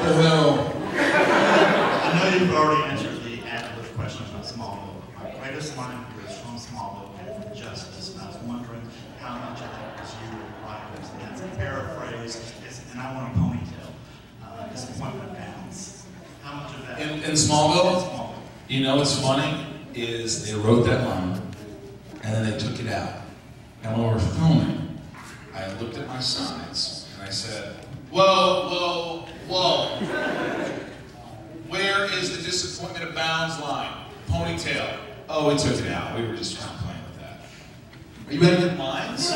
the hell? I know you've already answered the ad-lib question about Smallville. My greatest line was from Smallville, and Justice. And I was wondering how much of that was you writers. And that's a paraphrase, and I want a ponytail. Disappointment abounds. How much of that? In Smallville? You know what's funny is they wrote that line, and then they took it out. And when we were filming, I looked at my sides, and I said, whoa, where is the disappointment abounds line? Ponytail. Oh, we took it out. We were just trying to play with that. Are you out of your minds?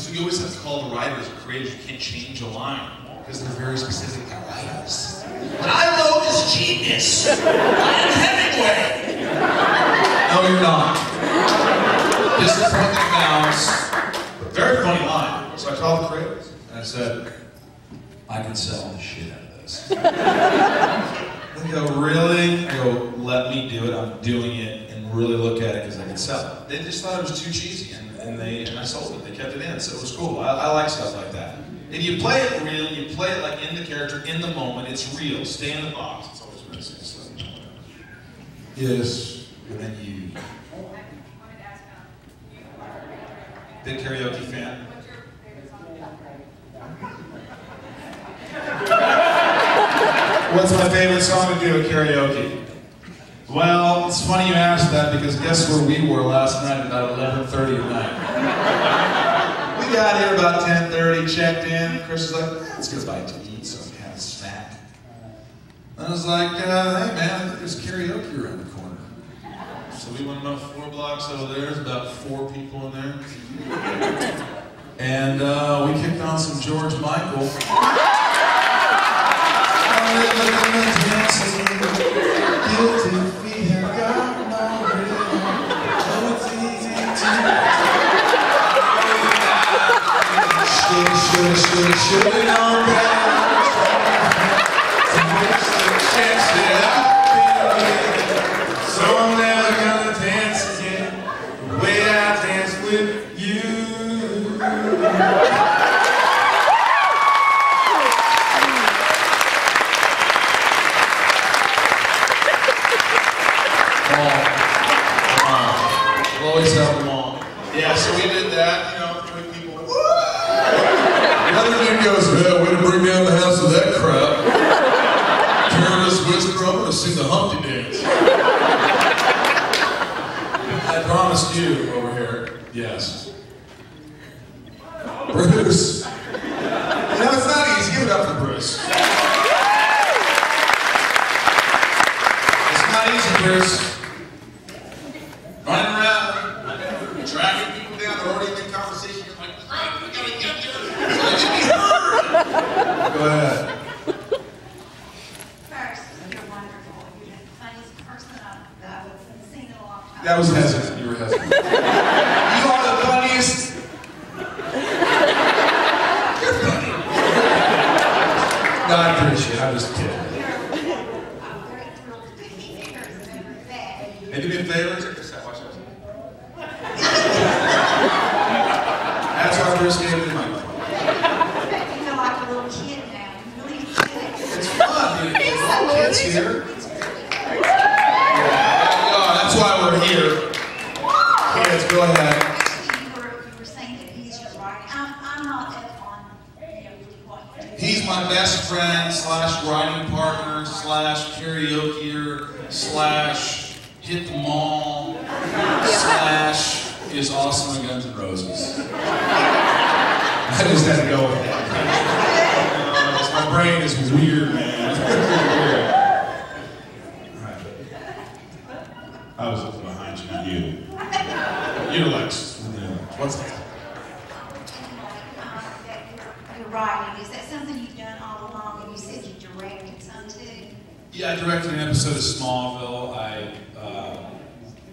So you always have to call the writers or creators. You can't change a line, because they're very specific writers. What I wrote is genius. I am Hemingway. No, you're not. Disappointment abounds. Very funny line. So I called the creators, and I said, I can sell the shit out of this. They go, really? I go, let me do it. I'm doing it, and really look at it because I can sell it. They just thought it was too cheesy, and I sold it. They kept it in, so it was cool. I like stuff like that. And you play it real, you play it like in the character, in the moment. It's real. Stay in the box. It's always what I say. So. Yes, and then you. Big karaoke fan. What's my favorite song to do at karaoke? Well, it's funny you asked that because guess where we were last night at about 11:30 at night? We got here about 10:30, checked in. Chris was like, let's go bite to eat so we can have a snack. And I was like, hey man, I think there's karaoke around the corner. So we went about 4 blocks over there. There's about 4 people in there. And we kicked on some George Michael. Guilty feet have got no rhythm. Oh, it's easy to should have known better. So I'm never gonna dance again the way I danced with you. Always help them all. Yeah, so we did that, you know, 3 people went, woo! The other dude goes, well, way to bring down the house with that crap. Careless whisper, I'm gonna sing the Humpty Dance. I promised you over here, yes. Bruce. You know, it's not easy. Give it up for Bruce. It's not easy, Bruce. Running around, dragging people down, they're already in conversation. You're like, run, we gotta get there. So they should be heard. Go ahead. First, you're wonderful. You're the funniest person I've seen in a long time. That was hesitant. You were hesitant. You are the funniest. You're funny. No, I appreciate it. I'm just kidding. I'm very thrilled to do me favors and everything. Hey, do me a favor. That's why Bruce gave me the microphone. You feel like a little kid now. You really do. It's fun, dude. Kids here. Yeah, that's why we're here. Kids, go ahead. You were saying that he's your writing. I'm not that on, what you do. He's my best friend / writing partner / karaokeer / hit the mall / is awesome in Guns N' Roses. I just had to go with that. My brain is weird, man. Weird. Right. I was looking behind you, not you. You're Lex. What's that? You're writing. Is that something you've done all along? And you said you directed some too. Yeah, I directed an episode of Smallville.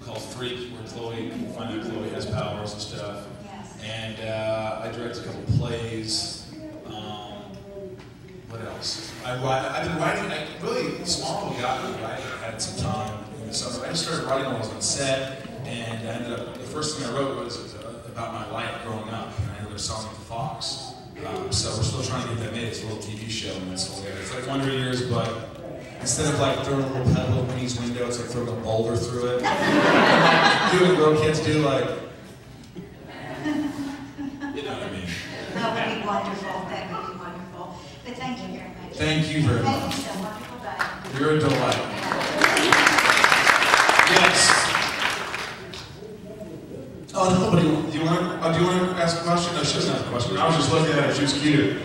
Called Freak, where Chloe, you find out Chloe has powers and stuff. Yes. And I directed a couple plays. What else? I've been writing, Smallville got me, right? I had some time in the summer. I just started writing when I was on set, and I ended up, the first thing I wrote was about my life growing up, and I ended up selling it to Fox. So we're still trying to get that made. It's a little TV show, and it's hilarious. It's like Wonder Years, but instead of like throwing a little pebble in Winnie's window, it's like throwing a boulder through it. Doing what little kids do, like, you know what I mean? That would be wonderful. That would be wonderful. But thank you very much. Thank you very much. Thank you so wonderful day. You're a delight. Yes. Oh, nobody. Do you want to ask a question? No, she doesn't have a question. I was just looking at her. She was cute.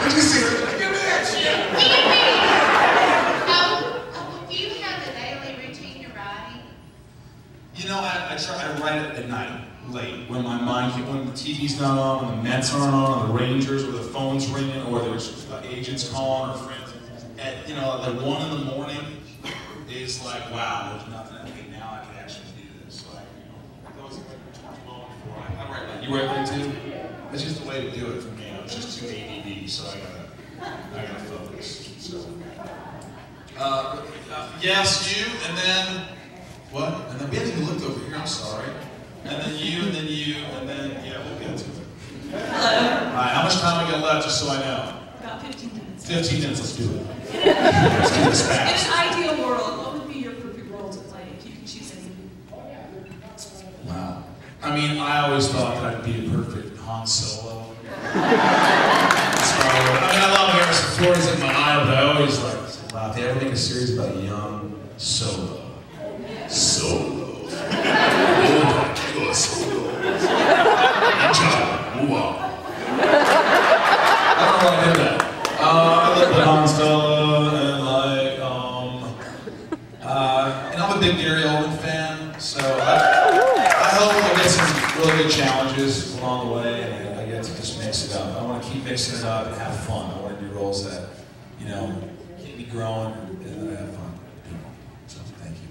Did you see her? Give me that shit. Do you have a daily routine you're writing? You know, I write it at night, late, when my mind, when the TV's not on, when the Mets aren't on, or the Rangers, or the phone's ringing, or there's agents calling, or friends. At, you know, like 1 in the morning is like, wow, there's nothing. Okay, now I can actually do this. So I, you know, those are like 12 before I write late. You write late too? It's just the way to do it for me. I'm just too ADD, so I gotta focus. So, yes, you, and then what? And then we haven't even looked over here. I'm sorry. And then you, and then you, and then yeah, we'll get to it. Hello. All right, how much time we got left, just so I know? About 15 minutes. 15 minutes. Let's do it. Let's do this In fast. an ideal world, what would be your perfect role to play if you could choose anything? Wow. I mean, I always thought that I'd be a perfect Han Solo. I love Harrison Ford. He's in my eye, but I always like, wow, if they ever make a series about a young Solo. Solo. Oh, Solo. Move on. I don't know why I did that. I love the Han Solo, and like, and I'm a big Gary Oldman fan, so I hope I get some really good challenges along the way, and I get to just mix it up. I want to keep mixing it up and have fun. I want to do roles that, you know, keep me growing and that I have fun doing. So, thank you.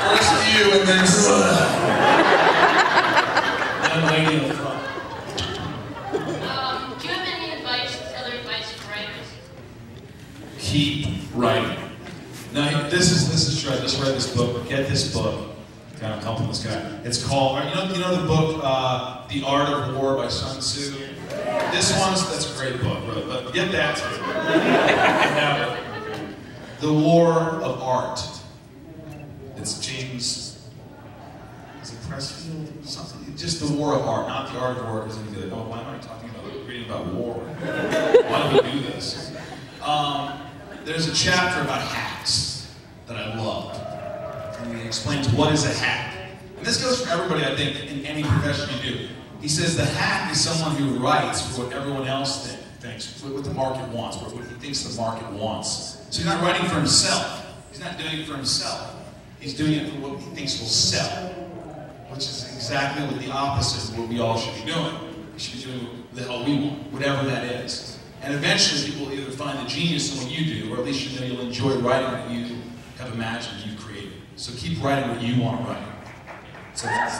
First you, and then and lady in the front. Do you have any other advice for writers? Keep writing. Now, this is true. I just read this book. Get this book. Kind of compliment this guy. It's called, you know the book, The Art of War by Sun Tzu? This that's a great book, but get that too. Now, The War of Art. It's James, is it Pressfield? Something. Just The War of Art, not The Art of War, because you'd be like, oh, why am I talking about reading about war? Why do we do this? There's a chapter about hacks that I loved. And he explains what is a hack. And this goes for everybody, I think, in any profession you do. He says the hack is someone who writes for what everyone else thinks, what the market wants, what he thinks the market wants. So he's not writing for himself. He's not doing it for himself. He's doing it for what he thinks will sell, which is exactly what the opposite of what we all should be doing. We should be doing what the hell we want, whatever that is. And eventually people will either find the genius in what you do, or at least you know you'll enjoy writing what you have imagined you've created. So keep writing what you want to write. So that's